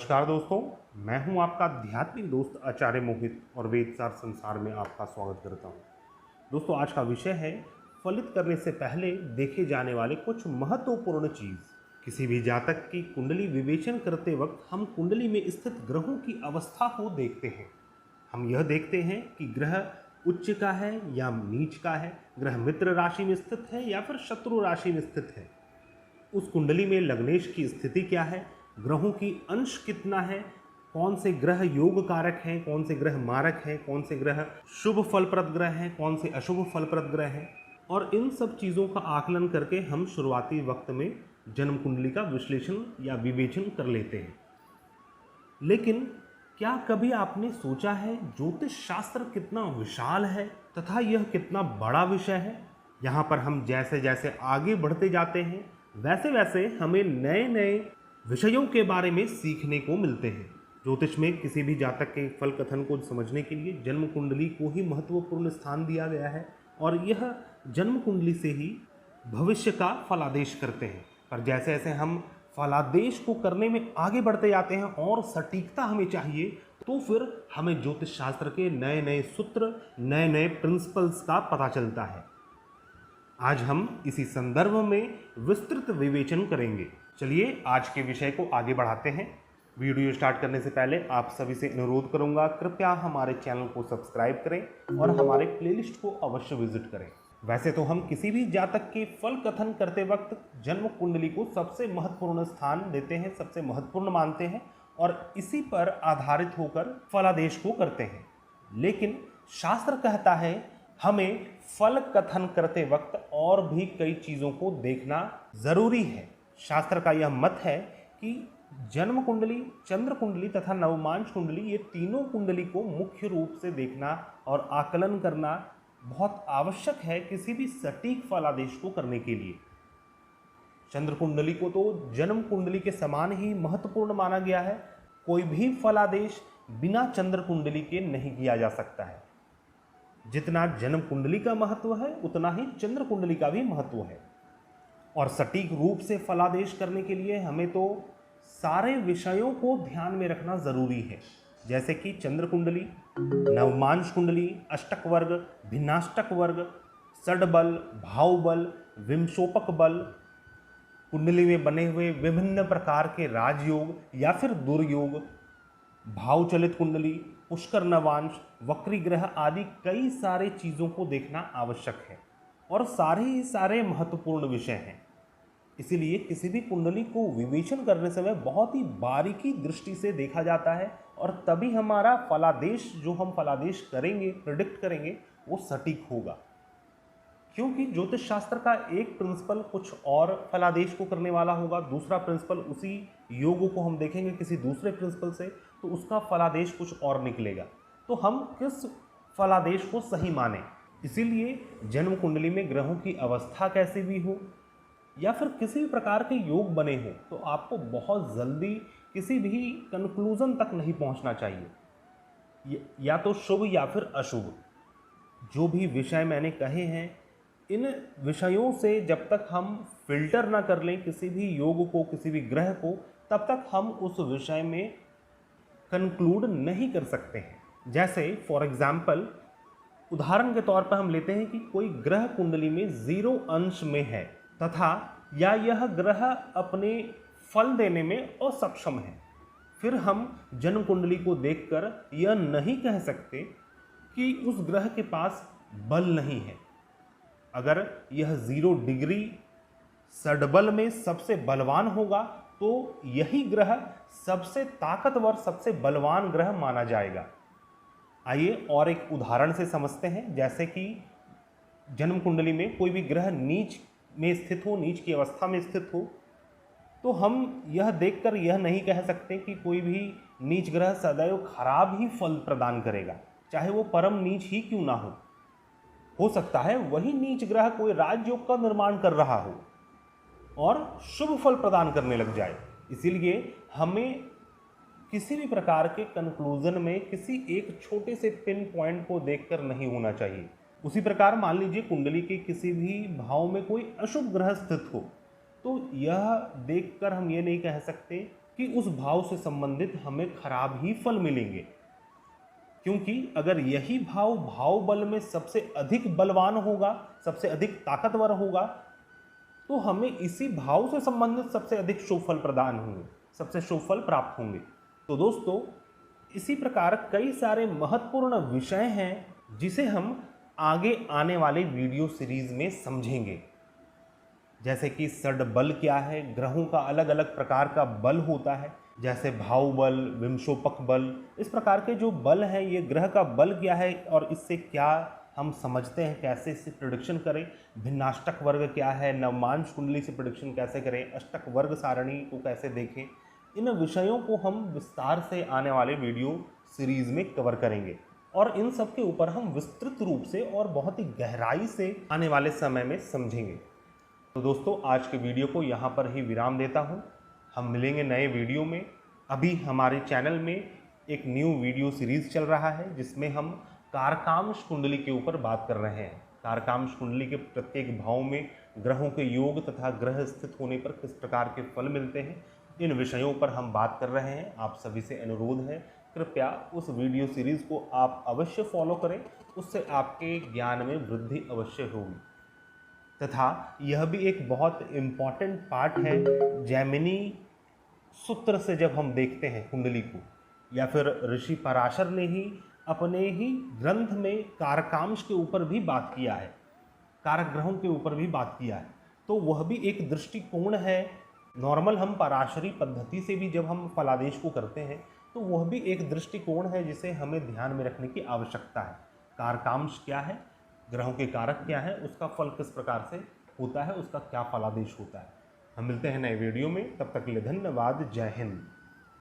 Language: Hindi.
नमस्कार दोस्तों, मैं हूं आपका आध्यात्मिक दोस्त आचार्य मोहित और वेदसार संसार में आपका स्वागत करता हूं। दोस्तों, आज का विषय है फलित करने से पहले देखे जाने वाले कुछ महत्वपूर्ण चीज़। किसी भी जातक की कुंडली विवेचन करते वक्त हम कुंडली में स्थित ग्रहों की अवस्था को देखते हैं। हम यह देखते हैं कि ग्रह उच्च का है या नीच का है, ग्रह मित्र राशि में स्थित है या फिर शत्रु राशि में स्थित है। उस कुंडली में लग्नेश की स्थिति क्या है, ग्रहों की अंश कितना है, कौन से ग्रह योग कारक हैं, कौन से ग्रह मारक हैं, कौन से ग्रह शुभ फलप्रद ग्रह हैं, कौन से अशुभ फलप्रद ग्रह हैं, और इन सब चीज़ों का आकलन करके हम शुरुआती वक्त में जन्म कुंडली का विश्लेषण या विवेचन कर लेते हैं। लेकिन क्या कभी आपने सोचा है ज्योतिष शास्त्र कितना विशाल है तथा यह कितना बड़ा विषय है। यहाँ पर हम जैसे जैसे आगे बढ़ते जाते हैं वैसे वैसे हमें नए नए विषयों के बारे में सीखने को मिलते हैं। ज्योतिष में किसी भी जातक के फल कथन को समझने के लिए जन्म कुंडली को ही महत्वपूर्ण स्थान दिया गया है और यह जन्म कुंडली से ही भविष्य का फलादेश करते हैं। पर जैसे जैसे हम फलादेश को करने में आगे बढ़ते जाते हैं और सटीकता हमें चाहिए, तो फिर हमें ज्योतिष शास्त्र के नए नए सूत्र, नए नए प्रिंसिपल्स का पता चलता है। आज हम इसी संदर्भ में विस्तृत विवेचन करेंगे। चलिए आज के विषय को आगे बढ़ाते हैं। वीडियो स्टार्ट करने से पहले आप सभी से अनुरोध करूंगा, कृपया हमारे चैनल को सब्सक्राइब करें और हमारे प्लेलिस्ट को अवश्य विजिट करें। वैसे तो हम किसी भी जातक के फल कथन करते वक्त जन्म कुंडली को सबसे महत्वपूर्ण स्थान देते हैं, सबसे महत्वपूर्ण मानते हैं और इसी पर आधारित होकर फलादेश को करते हैं। लेकिन शास्त्र कहता है हमें फल कथन करते वक्त और भी कई चीज़ों को देखना जरूरी है। शास्त्र का यह मत है कि जन्म कुंडली, चंद्र कुंडली तथा नवमांश कुंडली, ये तीनों कुंडली को मुख्य रूप से देखना और आकलन करना बहुत आवश्यक है किसी भी सटीक फलादेश को करने के लिए। चंद्र कुंडली को तो जन्म कुंडली के समान ही महत्वपूर्ण माना गया है। कोई भी फलादेश बिना चंद्र कुंडली के नहीं किया जा सकता है। जितना जन्म कुंडली का महत्व है उतना ही चंद्र कुंडली का भी महत्व है। और सटीक रूप से फलादेश करने के लिए हमें तो सारे विषयों को ध्यान में रखना जरूरी है, जैसे कि चंद्र कुंडली, नवमांश कुंडली, अष्टक वर्ग, भिन्नाष्टक वर्ग, षडबल, भावबल, विंशोपक बल, कुंडली में बने हुए विभिन्न प्रकार के राजयोग या फिर दुर्योग, भावचलित कुंडली, पुष्कर नवांश, वक्री ग्रह आदि कई सारे चीज़ों को देखना आवश्यक है और सारे ही सारे महत्वपूर्ण विषय हैं। इसीलिए किसी भी कुंडली को विवेचन करने समय बहुत ही बारीकी दृष्टि से देखा जाता है और तभी हमारा फलादेश, जो हम फलादेश करेंगे, प्रिडिक्ट करेंगे, वो सटीक होगा। क्योंकि ज्योतिष शास्त्र का एक प्रिंसिपल कुछ और फलादेश को करने वाला होगा, दूसरा प्रिंसिपल उसी योग को हम देखेंगे किसी दूसरे प्रिंसिपल से, तो उसका फलादेश कुछ और निकलेगा। तो हम किस फलादेश को सही माने, इसीलिए जन्म कुंडली में ग्रहों की अवस्था कैसी भी हो या फिर किसी भी प्रकार के योग बने हो, तो आपको बहुत जल्दी किसी भी कंक्लूजन तक नहीं पहुंचना चाहिए, या तो शुभ या फिर अशुभ। जो भी विषय मैंने कहे हैं, इन विषयों से जब तक हम फिल्टर ना कर लें किसी भी योग को, किसी भी ग्रह को, तब तक हम उस विषय में कंक्लूड नहीं कर सकते हैं। जैसे फॉर एग्जाम्पल, उदाहरण के तौर पर हम लेते हैं कि कोई ग्रह कुंडली में 0 अंश में है तथा या यह ग्रह अपने फल देने में असक्षम है, फिर हम जन्म कुंडली को देखकर यह नहीं कह सकते कि उस ग्रह के पास बल नहीं है। अगर यह 0 डिग्री षडबल में सबसे बलवान होगा तो यही ग्रह सबसे ताकतवर, सबसे बलवान ग्रह माना जाएगा। आइए और एक उदाहरण से समझते हैं। जैसे कि जन्म कुंडली में कोई भी ग्रह नीच में स्थित हो, नीच की अवस्था में स्थित हो, तो हम यह देखकर यह नहीं कह सकते कि कोई भी नीच ग्रह सदैव खराब ही फल प्रदान करेगा, चाहे वो परम नीच ही क्यों ना हो सकता है वही नीच ग्रह कोई राजयोग का निर्माण कर रहा हो और शुभ फल प्रदान करने लग जाए। इसीलिए हमें किसी भी प्रकार के कंक्लूजन में किसी एक छोटे से पिन पॉइंट को देखकर नहीं होना चाहिए। उसी प्रकार मान लीजिए कुंडली के किसी भी भाव में कोई अशुभ ग्रह स्थित हो, तो यह देखकर हम ये नहीं कह सकते कि उस भाव से संबंधित हमें खराब ही फल मिलेंगे, क्योंकि अगर यही भाव भाव बल में सबसे अधिक बलवान होगा, सबसे अधिक ताकतवर होगा, तो हमें इसी भाव से संबंधित सबसे अधिक शुभ फल प्रदान होंगे, सबसे शुभ फल प्राप्त होंगे। तो दोस्तों, इसी प्रकार कई सारे महत्वपूर्ण विषय हैं जिसे हम आगे आने वाले वीडियो सीरीज में समझेंगे, जैसे कि षड बल क्या है, ग्रहों का अलग अलग प्रकार का बल होता है, जैसे भाव बल, विमशोपक बल, इस प्रकार के जो बल हैं, ये ग्रह का बल क्या है और इससे क्या हम समझते हैं, कैसे इससे प्रिडिक्शन करें, भिन्नाष्टक वर्ग क्या है, नवमांश कुंडली से प्रिडिक्शन कैसे करें, अष्टक वर्ग सारणी को कैसे देखें, इन विषयों को हम विस्तार से आने वाले वीडियो सीरीज में कवर करेंगे और इन सब के ऊपर हम विस्तृत रूप से और बहुत ही गहराई से आने वाले समय में समझेंगे। तो दोस्तों, आज के वीडियो को यहाँ पर ही विराम देता हूँ। हम मिलेंगे नए वीडियो में। अभी हमारे चैनल में एक न्यू वीडियो सीरीज चल रहा है जिसमें हम कारकांश कुंडली के ऊपर बात कर रहे हैं। कारकांश कुंडली के प्रत्येक भाव में ग्रहों के योग तथा ग्रह स्थित होने पर किस प्रकार के फल मिलते हैं, इन विषयों पर हम बात कर रहे हैं। आप सभी से अनुरोध है, कृपया उस वीडियो सीरीज को आप अवश्य फॉलो करें, उससे आपके ज्ञान में वृद्धि अवश्य होगी। तथा यह भी एक बहुत इम्पॉर्टेंट पार्ट है, जैमिनी सूत्र से जब हम देखते हैं कुंडली को, या फिर ऋषि पराशर ने ही अपने ही ग्रंथ में कारकांश के ऊपर भी बात किया है, कारक ग्रहों के ऊपर भी बात किया है, तो वह भी एक दृष्टिकोण है। नॉर्मल हम पराशरी पद्धति से भी जब हम फलादेश को करते हैं तो वह भी एक दृष्टिकोण है जिसे हमें ध्यान में रखने की आवश्यकता है। कारकांश क्या है, ग्रहों के कारक क्या है, उसका फल किस प्रकार से होता है, उसका क्या फलादेश होता है। हम मिलते हैं नए वीडियो में, तब तक के लिए धन्यवाद। जय हिंद।